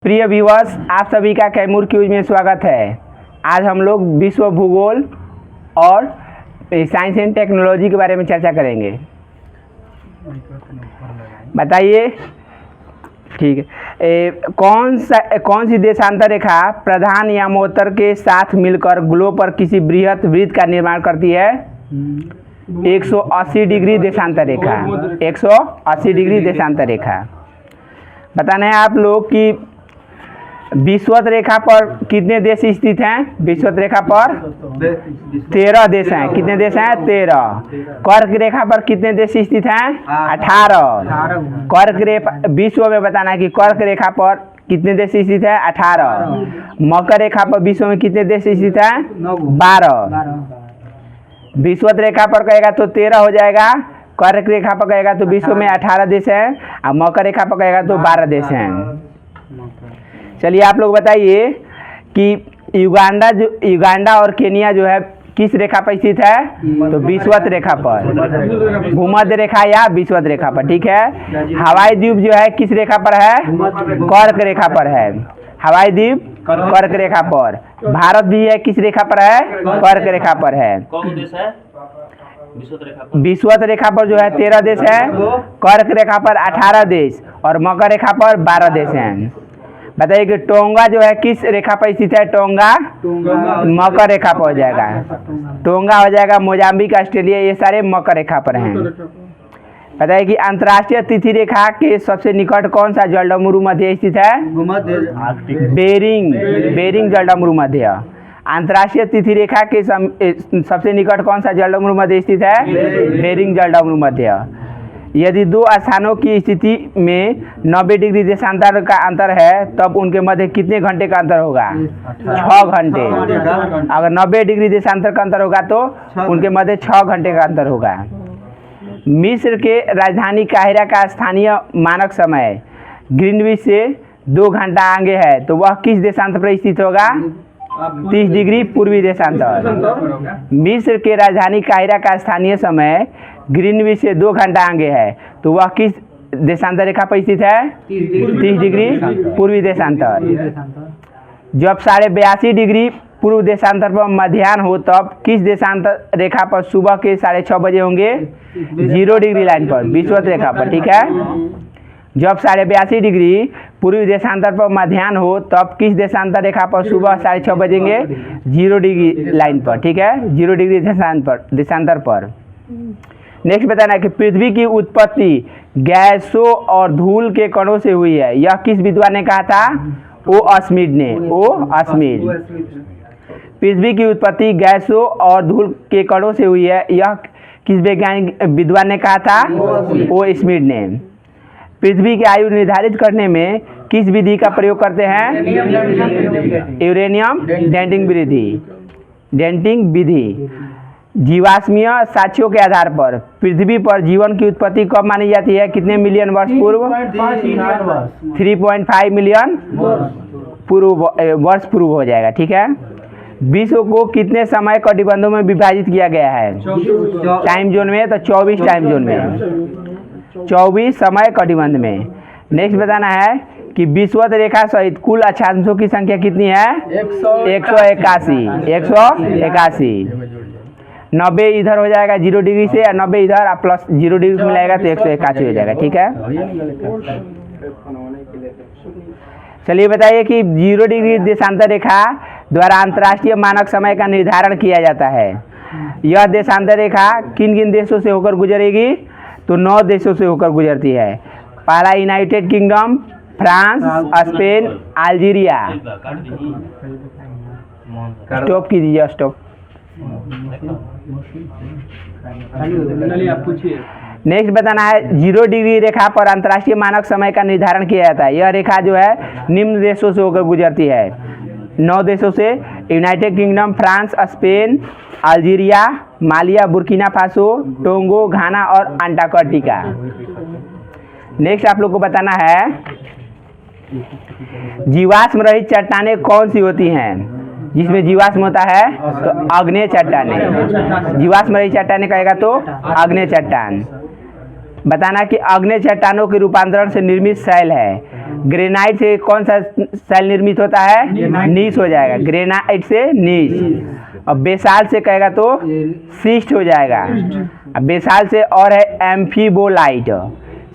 प्रिय व्यूअर्स, आप सभी का कैमूर क्यूज में स्वागत है। आज हम लोग विश्व भूगोल और साइंस एंड टेक्नोलॉजी के बारे में चर्चा करेंगे। बताइए, ठीक है। कौन सी देशांतर रेखा प्रधान यामोत्तर के साथ मिलकर ग्लोब पर किसी बृहत वृत्त का निर्माण करती है? 180 डिग्री देशांतर रेखा। 180 डिग्री देशांतर रेखा। बताना है आप लोग कि विषुवत रेखा पर कितने देश स्थित हैं? विषुवत रेखा पर 13 देश हैं। कितने देश हैं? 13। कर्क रेखा पर कितने देश स्थित हैं? 18। कर्क रेखा विश्व में बताना है कि कर्क रेखा पर कितने देश स्थित है? 18। मकर रेखा पर विश्व में कितने देश स्थित हैं? 12। विषुवत रेखा पर कहेगा तो 13 हो जाएगा। कर्क रेखा पर कहेगा तो विश्व में 18 देश हैं और मकर रेखा पर कहेगा तो 12 देश हैं। चलिए आप लोग बताइए कि युगांडा और केनिया जो है किस रेखा पर स्थित है? तो विषुवत रेखा पर, भूमध्य रेखा या विषुवत रेखा पर। ठीक है। हवाई द्वीप जो है किस रेखा पर है? कर्क रेखा पर है। हवाई द्वीप कर्क रेखा पर। भारत भी है किस रेखा पर है? कर्क रेखा पर है। विषुवत रेखा पर जो है 13 देश है, कर्क रेखा पर 18 देश और मकर रेखा पर 12 देश हैं। बताइए कि टोंगा जो है किस रेखा पर स्थित है? टोंगा मकर रेखा पर हो जाएगा। टोंगा हो जाएगा मोजाम्बिक, ऑस्ट्रेलिया, ये सारे मकर रेखा पर हैं। बताइए कि अंतर्राष्ट्रीय तिथि रेखा के सबसे निकट कौन सा जलडमरू मध्य स्थित है? बेरिंग जलडमरू मध्य। अंतर्राष्ट्रीय तिथि रेखा के सबसे निकट कौन सा जलडमरू मध्य स्थित है? बेरिंग जलडमरू मध्य। यदि दो स्थानों की स्थिति में 90 डिग्री देशांतर का अंतर है तब उनके मध्य कितने घंटे का अंतर होगा? 6 घंटे। अगर 90 डिग्री देशांतर का अंतर होगा तो उनके मध्य 6 घंटे का अंतर होगा। मिस्र के राजधानी काहिरा का स्थानीय मानक समय ग्रीनविच से 2 घंटा आगे है तो वह किस देशांतर पर स्थित होगा? 30 डिग्री पूर्वी देशांतर। मिस्र के राजधानी काहिरा का स्थानीय समय ग्रीनविच से 2 घंटा आगे है तो वह किस देशांतर रेखा पर स्थित है? 30 डिग्री पूर्वी देशांतर। जब 82.5 डिग्री पूर्व देशांतर पर मध्याह्न हो तब किस देशांतर रेखा पर सुबह के 6:30 बजे होंगे? 0 डिग्री लाइन पर, विषुवत रेखा पर। ठीक है। जब 82.5 डिग्री पूर्वी देशांतर पर मध्याह्न हो तब किस देशांतर रेखा पर सुबह 6:30 बजेंगे? 0 डिग्री लाइन पर। ठीक है, 0 डिग्री देशांतर पर। नेक्स्ट बताना है कि पृथ्वी की उत्पत्ति गैसों और धूल के कणों से हुई है, यह किस विद्वान ने कहा था? ओ स्मिथ ने। पृथ्वी की उत्पत्ति गैसों और धूल के कणों से हुई है, यह किस वैज्ञानिक विद्वान ने कहा था? ओ स्मिथ ने। पृथ्वी की आयु निर्धारित करने में किस विधि का प्रयोग करते हैं? यूरेनियम डेटिंग विधि। जीवाश्मीय साक्ष्यों के आधार पर पृथ्वी पर जीवन की उत्पत्ति कब मानी जाती है? कितने मिलियन वर्ष पूर्व? 3.5 मिलियन वर्ष पूर्व हो जाएगा। ठीक है। विश्व को कितने समय कटिबंधों में विभाजित किया गया है? टाइम जोन में तो 24 टाइम जोन में, 24 समय कटिबंध में। नेक्स्ट बताना है कि विषुवत रेखा सहित कुल अक्षांशों की संख्या कितनी है? 181। 90 इधर हो जाएगा 0 डिग्री से, 90 इधर प्लस 0 डिग्री मिलाएगा तो 181 हो जाएगा। ठीक है। चलिए बताइए कि 0 डिग्री देशांतर रेखा द्वारा अंतर्राष्ट्रीय मानक समय का निर्धारण किया जाता है। यह देशांतर रेखा किन किन देशों से होकर गुजरेगी? तो 9 देशों से होकर गुजरती है। पहला United Kingdom, France, Spain, Algeria. Stop कीजिए, स्टॉप। नेक्स्ट बताना है 0 डिग्री रेखा पर अंतर्राष्ट्रीय मानक समय का निर्धारण किया जाता है। यह रेखा जो है निम्न देशों से होकर गुजरती है। 9 देशों से United Kingdom, France, Spain, Algeria, Mali, Burkina Faso, Togo, Ghana और अंटार्कटिका। नेक्स्ट आप लोग को बताना है जीवाश्म रहित चट्टानें कौन सी होती हैं? जिसमें जीवाश्म होता है तो आग्नेय चट्टानें। जीवाश्म रहित चट्टानें कहेगा तो आग्नेय चट्टान। बताना कि आग्नेय चट्टानों के रूपांतरण से निर्मित शैल है। ग्रेनाइट से कौन सा सेल निर्मित होता है? नीस हो जाएगा, ग्रेनाइट से नीस। और बेसाल्ट से कहेगा तो सिस्ट हो जाएगा। अब बेसाल्ट से और है एम्फीबोलाइट,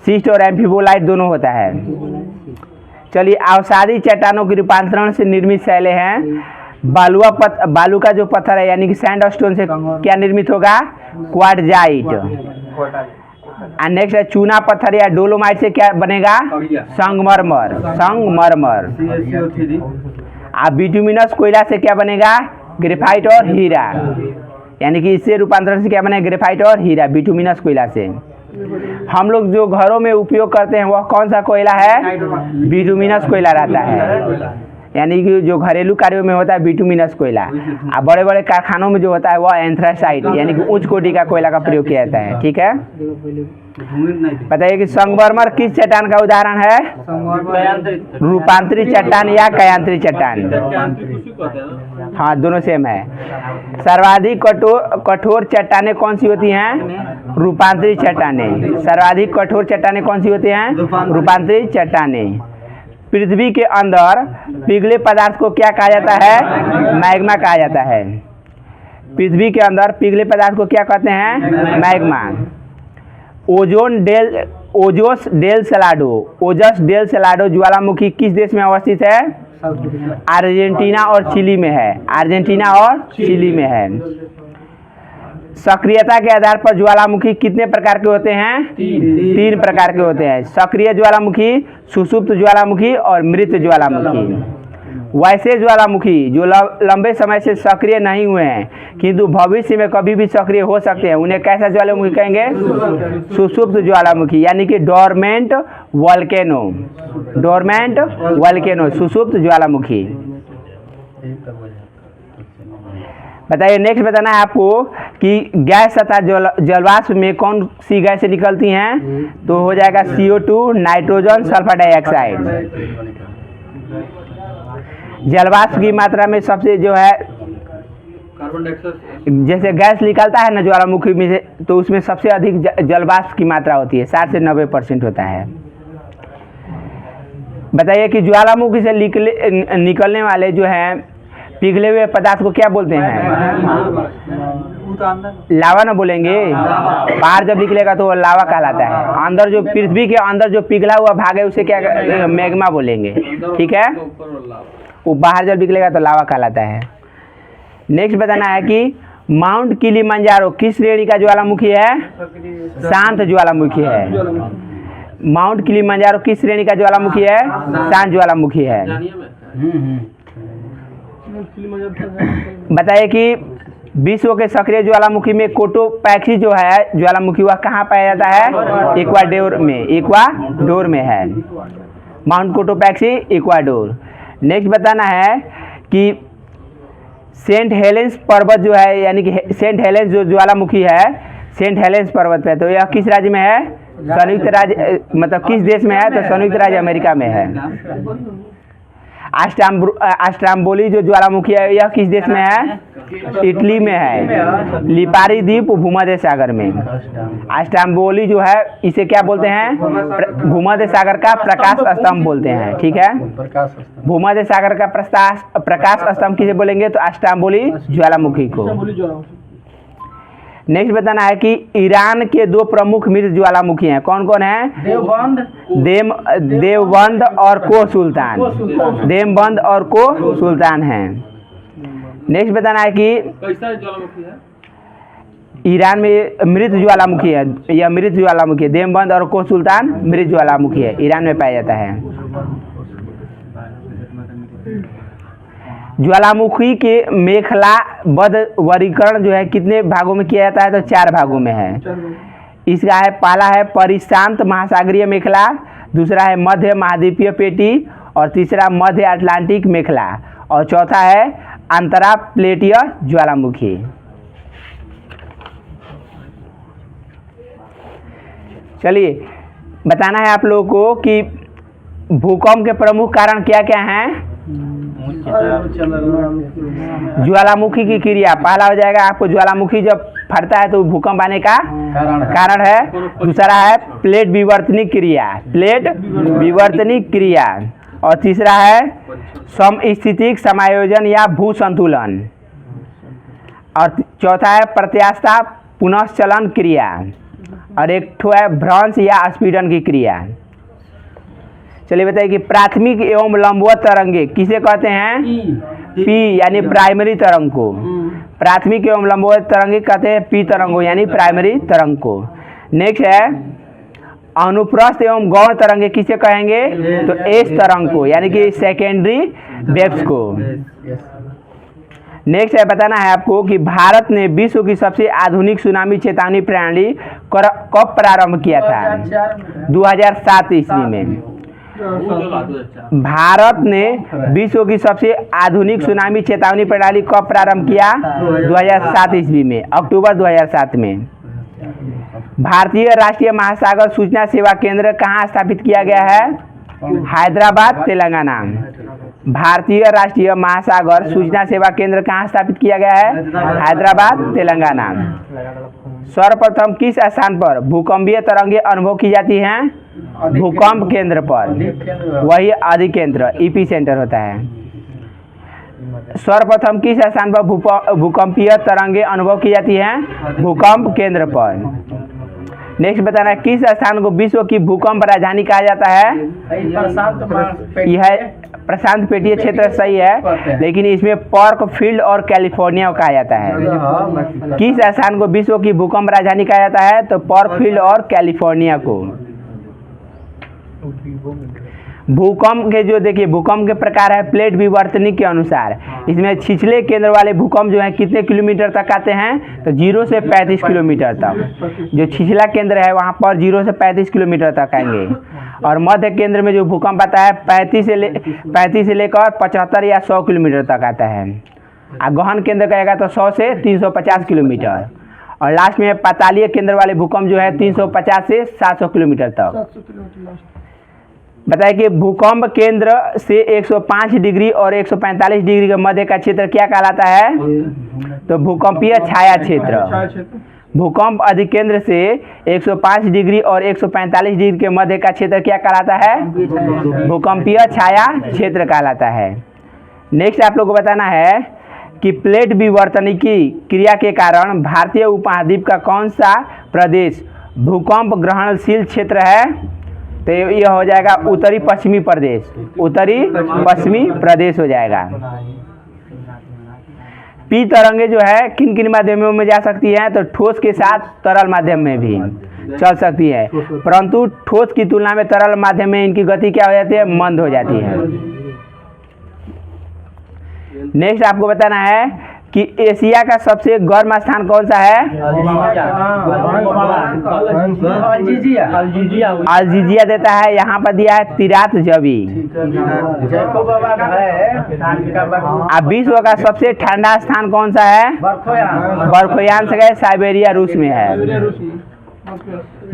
सिस्ट और एम्फीबोलाइट दोनों होता है। चलिए, अवसादी चट्टानों के रूपांतरण से निर्मित शैलें हैं। बालू का जो पत्थर है यानी कि सैंडस्टोन से क्या निर्मित होगा? क्वार्टजाइट। और नेक्स्ट है चूना पत्थर या डोलोमाइट से क्या बनेगा? संगमरमर, संगमरमर। और बिटुमिनस कोयला से क्या बनेगा? ग्रेफाइट और हीरा। यानी कि इससे रूपांतरण से क्या बनेगा? ग्रेफाइट और हीरा, बिटुमिनस कोयला से। हम लोग जो घरों में उपयोग करते हैं वह कौन सा कोयला है? बिटुमिनस कोयला रहता है। यानी कि जो घरेलू कार्यों में होता है बिटुमिनस कोयला। और बड़े बड़े कारखानों में जो होता है वह एंथ्रासाइट यानी कि उच्च कोटि का कोयला का प्रयोग किया जाता है। ठीक है, बताइए कि संगमरमर किस चट्टान का उदाहरण है? रूपांतरित चट्टान या कयांतरित चट्टान? हाँ, दोनों सेम है। सर्वाधिक कठोर चट्टानें कौन सी होती हैं? रूपांतरित चट्टानें। सर्वाधिक कठोर चट्टानें कौन सी होती हैं? रूपांतरित चट्टानें। पृथ्वी के अंदर पिघले पदार्थ को क्या कहा जाता है? मैग्मा कहा जाता है। पृथ्वी के अंदर पिघले पदार्थ को क्या कहते हैं? मैग्मा। ओजोस डेल सलाडो ज्वालामुखी किस देश में अवस्थित है? अर्जेंटीना और चिली में है। अर्जेंटीना और चिली में है। सक्रियता के आधार पर ज्वालामुखी कितने प्रकार के होते हैं? 3 प्रकार के होते हैं। सक्रिय ज्वालामुखी, सुषुप्त ज्वालामुखी और मृत ज्वालामुखी। वैसे ज्वालामुखी जो लंबे समय से सक्रिय नहीं हुए हैं किंतु भविष्य में कभी भी सक्रिय हो सकते हैं, उन्हें कैसा ज्वालामुखी कहेंगे? सुषुप्त ज्वालामुखी यानी कि डोरमेंट वोल्केनो। डोरमेंट वोल्केनो, सुषुप्त ज्वालामुखी। बताइए, नेक्स्ट बताना है आपको कि गैस तथा जलवाष्प में कौन सी गैसें निकलती हैं? तो हो जाएगा CO2, नाइट्रोजन, सल्फर डाइऑक्साइड। जलवाष्प की मात्रा में सबसे जो है कार्बन डाइऑक्साइड, जैसे गैस निकलता है ना ज्वालामुखी में से, तो उसमें सबसे अधिक जलवाष्प की मात्रा होती है, 60 से 90% होता है। बताइए कि ज्वालामुखी से निकलने वाले जो हैं पिघले हुए पदार्थ को क्या बोलते हैं? लावा ना बोलेंगे? बाहर जब निकलेगा तो वो लावा कहलाता है। अंदर जो पृथ्वी के अंदर जो पिघला हुआ भाग है उसे क्या मैग्मा बोलेंगे। ठीक है, वो बाहर जब निकलेगा तो लावा कहलाता है। नेक्स्ट बताना है कि माउंट किलिमंजारो किस श्रेणी का ज्वालामुखी है? शांत ज्वालामुखी है। माउंट किलिमंजारो किस श्रेणी का ज्वालामुखी है? शांत ज्वालामुखी है। बताइए कि विश्व के सक्रिय ज्वालामुखी में कोटोपैक्सी जो है ज्वालामुखी वह कहाँ पाया जाता है? इक्वाडोर में है। Mount Cotopaxi, Ecuador. नेक्स्ट बताना है कि सेंट हेलेंस पर्वत जो है यानी कि सेंट हेलेंस जो ज्वालामुखी है सेंट हेलेंस पर्वत पे, तो यह किस राज्य में है? संयुक्त राज्य, मतलब किस देश में है? तो संयुक्त राज्य अमेरिका में है। अस्टाम्बोली जो ज्वालामुखी है यह किस देश में है? इटली में है। लिपारी द्वीप भूमध्य सागर में। अस्टाम्बोली जो है इसे क्या बोलते हैं? भूमध्य सागर का प्रकाश स्तंभ बोलते हैं। ठीक है, भूमध्य सागर का प्रकाश स्तंभ किसे बोलेंगे? तो अस्टाम्बोली ज्वालामुखी को। नेक्स्ट बताना है कि ईरान के 2 प्रमुख मृत ज्वालामुखी हैं, कौन कौन है? देवबंद और को सुल्तान। देवबंद और को सुल्तान हैं। नेक्स्ट बताना है कि कैसा ज्वालामुखी है? ईरान में मृत ज्वालामुखी है, यह मृत ज्वालामुखी है। देवबंद और को सुल्तान मृत ज्वालामुखी है, ईरान में पाया जाता है। ज्वालामुखी के मेखला बद वर्गीकरण जो है कितने भागों में किया जाता है? तो 4 भागों में है। इसका है, पहला है परिशांत महासागरीय मेखला, दूसरा है मध्य महाद्वीपीय पेटी और तीसरा मध्य अटलांटिक मेखला और चौथा है अंतरा प्लेटीय ज्वालामुखी। चलिए, बताना है आप लोगों को कि भूकंप के प्रमुख कारण क्या क्या हैं? ज्वालामुखी की क्रिया पहला हो जाएगा आपको, ज्वालामुखी जब फटता है तो भूकंप आने का कारण है। दूसरा है प्लेट विवर्तनिक क्रिया, प्लेट विवर्तनिक क्रिया। और तीसरा है समस्थितिक समायोजन या भू संतुलन। और चौथा है प्रत्यास्था पुनश्चलन क्रिया। और एक ठो है भ्रंश या स्पीडन की क्रिया। चलिए बताइए कि प्राथमिक एवं लंबवत तरंगे किसे कहते हैं? पी यानी प्राइमरी तरंग को। प्राथमिक एवं लंबवत तरंगे कहते हैं पी तरंग को यानी प्राइमरी तरंग को। नेक्स्ट है अनुप्रस्थ एवं गौण तरंगे किसे कहेंगे? तो एस तरंग को यानी कि सेकेंडरी वेव्स को। नेक्स्ट है बताना है आपको कि भारत ने विश्व की सबसे आधुनिक सुनामी चेतावनी प्रणाली कब प्रारंभ किया था? 2007 ईस्वी में। भारत ने विश्व की सबसे आधुनिक सुनामी चेतावनी प्रणाली कब प्रारंभ किया? 2007 ईस्वी में, अक्टूबर 2007 में। भारतीय राष्ट्रीय महासागर सूचना सेवा केंद्र कहाँ स्थापित किया गया है? हैदराबाद, तेलंगाना। भारतीय राष्ट्रीय महासागर सूचना सेवा केंद्र कहाँ स्थापित किया गया है? हैदराबाद, तेलंगाना। सर्वप्रथम किस स्थान पर भूकंपीय तरंगे अनुभव की जाती हैं? भूकंप केंद्र पर, वही अधिकेंद्र ईपी सेंटर होता है। सर्वप्रथम किस स्थान पर भूकंपीय तरंगे अनुभव की जाती हैं? भूकंप केंद्र पर। नेक्स्ट बताना है किस स्थान को विश्व की भूकंप राजधानी कहा जाता है? यह प्रशांत पेटीय क्षेत्र सही है, लेकिन इसमें पर्क फील्ड और कैलिफोर्निया कहा जाता है। किस स्थान को विश्व की भूकंप राजधानी कहा जाता है? तो पर्क फील्ड और कैलिफोर्निया को। भूकंप के जो देखिए भूकंप के प्रकार है प्लेट विवर्तनिक के अनुसार। इसमें छिछले केंद्र वाले भूकंप जो है कितने किलोमीटर तक आते हैं? तो 0 से 35 किलोमीटर तक। जो छिछला केंद्र है वहाँ पर 0 से 35 किलोमीटर तक आएंगे। और मध्य केंद्र में जो भूकंप आता है 35 से लेकर 75 या 100 किलोमीटर तक आता है। और गहन केंद्र कहेगा तो 100 से 350 किलोमीटर। और लास्ट में पातालीय केंद्र वाले भूकंप जो है 350 से 700 किलोमीटर तक। बताइए कि भूकंप केंद्र से 105 डिग्री और 145 डिग्री के मध्य का क्षेत्र क्या कहलाता है? तो भूकंपीय छाया क्षेत्र। भूकंप अधिकेंद्र से 105 डिग्री और 145 डिग्री के मध्य का क्षेत्र क्या कहलाता है? भूकंपीय छाया क्षेत्र कहलाता है। नेक्स्ट आप लोग को बताना है कि प्लेट विवर्तनिकी क्रिया के कारण भारतीय उपमहाद्वीप का कौन सा प्रदेश भूकंप ग्रहणशील क्षेत्र है? तो यह हो जाएगा उत्तरी पश्चिमी प्रदेश, उत्तरी पश्चिमी प्रदेश हो जाएगा। पी तरंगे जो है किन किन माध्यमों में जा सकती है? तो ठोस के साथ तरल माध्यम में भी चल सकती है, परंतु ठोस की तुलना में तरल माध्यम में इनकी गति क्या हो जाती है? मंद हो जाती है। नेक्स्ट आपको बताना है कि एशिया का सबसे गर्म स्थान कौन सा है? अल्जीजिया देता है, यहाँ पर दिया है तिरात जबी। अब विश्व का सबसे ठंडा स्थान कौन सा है? बर्फोयान से साइबेरिया रूस में है।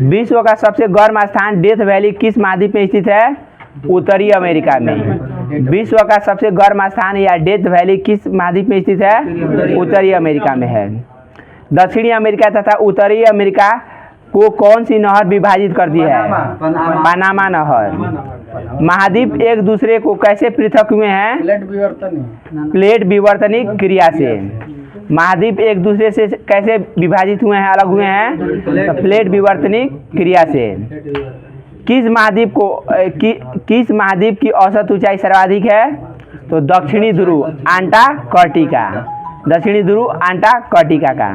विश्व का सबसे गर्म स्थान डेथ वैली किस महाद्वीप में स्थित है? उत्तरी अमेरिका में। विश्व का सबसे गर्म स्थान या डेथ वैली किस महाद्वीप में स्थित है? उत्तरी अमेरिका में है। दक्षिणी अमेरिका तथा उत्तरी अमेरिका को कौन सी नहर विभाजित करती है? पनामा नहर। महाद्वीप एक दूसरे को कैसे पृथक हुए हैं? प्लेट विवर्तनिक क्रिया से। महाद्वीप एक दूसरे से कैसे विभाजित हुए हैं, अलग हुए हैं? तो प्लेट विवर्तनिक क्रिया से। किस महाद्वीप की औसत ऊंचाई सर्वाधिक है? तो दक्षिणी ध्रुव अंटार्कटिका, दक्षिणी ध्रुव अंटार्कटिका का।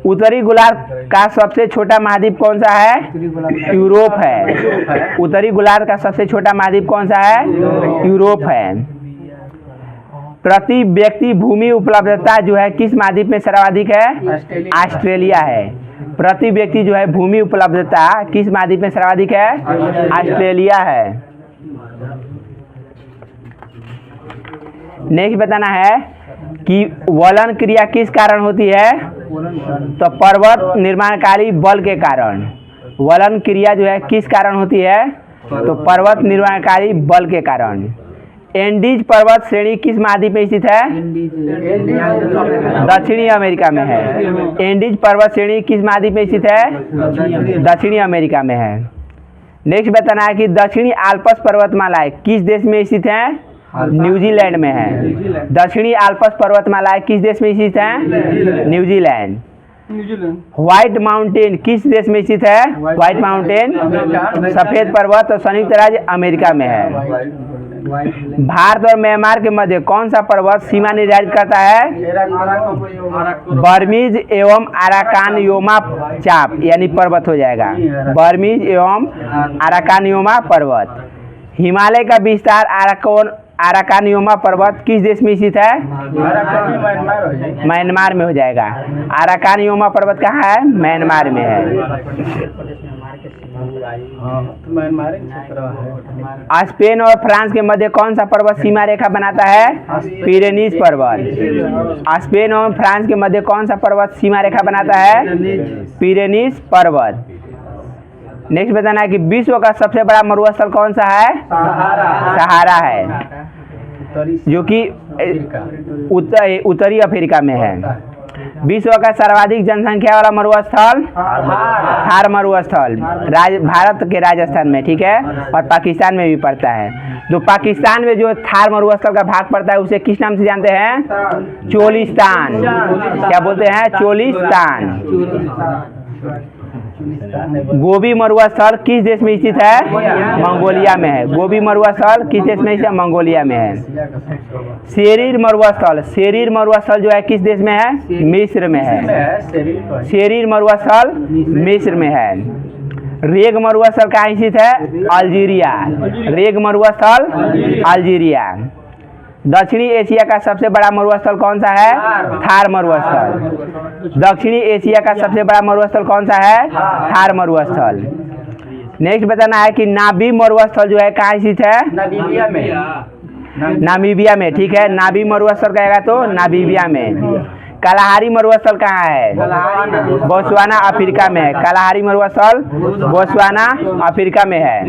उत्तरी गोलार्ध का सबसे छोटा महाद्वीप कौन सा है? यूरोप है। उत्तरी गोलार्ध का सबसे छोटा महाद्वीप कौन सा है? यूरोप है। प्रति व्यक्ति भूमि उपलब्धता जो है किस महाद्वीप में सर्वाधिक है? ऑस्ट्रेलिया है। प्रति व्यक्ति जो है भूमि उपलब्धता किस महाद्वीप में सर्वाधिक है? ऑस्ट्रेलिया है। नेक्स्ट बताना है कि वलन क्रिया किस कारण होती है? तो पर्वत निर्माणकारी बल के कारण। वलन क्रिया जो है किस कारण होती है? तो पर्वत निर्माणकारी बल के कारण। एंडीज पर्वत श्रेणी किस महाद्वीप में स्थित है? दक्षिणी अमेरिका में है। एंडीज पर्वत श्रेणी किस महाद्वीप में स्थित है? दक्षिणी अमेरिका में है। नेक्स्ट बताना है कि दक्षिणी आल्प्स पर्वतमालाएं किस देश में स्थित है? न्यूजीलैंड में है। दक्षिणी आल्प्स पर्वतमालाएं किस देश में स्थित है? न्यूजीलैंड। व्हाइट माउंटेन किस देश में स्थित है? व्हाइट माउंटेन सफेद पर्वत और संयुक्त राज्य अमेरिका में है। भारत और म्यांमार के मध्य कौन सा पर्वत सीमा निर्धारित करता है? बर्मीज एवं अराकानयोमा चाप यानी पर्वत हो जाएगा। बर्मीज एवं अराकानयोमा पर्वत। हिमालय का विस्तार अराकानयोमा पर्वत किस देश में स्थित है? म्यांमार में हो जाएगा। अराकानयोमा पर्वत कहाँ है? म्यांमार में है। स्पेन और फ्रांस के मध्य कौन सा पर्वत सीमा रेखा बनाता है? पिरेनीज पर्वत। स्पेन और फ्रांस के मध्य कौन सा पर्वत सीमा रेखा बनाता है? पिरेनीज पर्वत। नेक्स्ट बताना है कि विश्व का सबसे बड़ा मरुस्थल कौन सा है? सहारा है, जो कि उत्तरी अफ्रीका में है। विश्व का सर्वाधिक जनसंख्या वाला मरुस्थल थार मरुस्थल भारत के राजस्थान में, ठीक है, और पाकिस्तान में भी पड़ता है। तो पाकिस्तान में जो थार मरुस्थल का भाग पड़ता है उसे किस नाम से जानते हैं? चोलिस्तान। क्या बोलते हैं? चोलिस्तान। गोबी मरुस्थल किस देश में स्थित है? मंगोलिया में है। गोबी मरुस्थल किस देश में स्थित है? मंगोलिया में है। शेरीर मरुस्थल जो है किस देश में है? मिस्र में है। शेरीर मरुस्थल मिस्र में है। रेग मरुस्थल कहाँ स्थित है? अल्जीरिया। रेग मरुस्थल अल्जीरिया। दक्षिणी एशिया का सबसे बड़ा मरुस्थल कौन सा है? थार मरुस्थल। दक्षिणी एशिया का सबसे बड़ा मरुस्थल कौन सा है? थार मरुस्थल। नेक्स्ट बताना है कि नाबी मरुस्थल जो है कहाँ स्थित है? नामीबिया में, ठीक है। नाबी मरुस्थल कहेगा तो नामीबिया में। कलाहारी मरुस्थल कहाँ है? बोत्सवाना अफ्रीका में है। कलाहारी मरुस्थल बोत्सवाना अफ्रीका में है।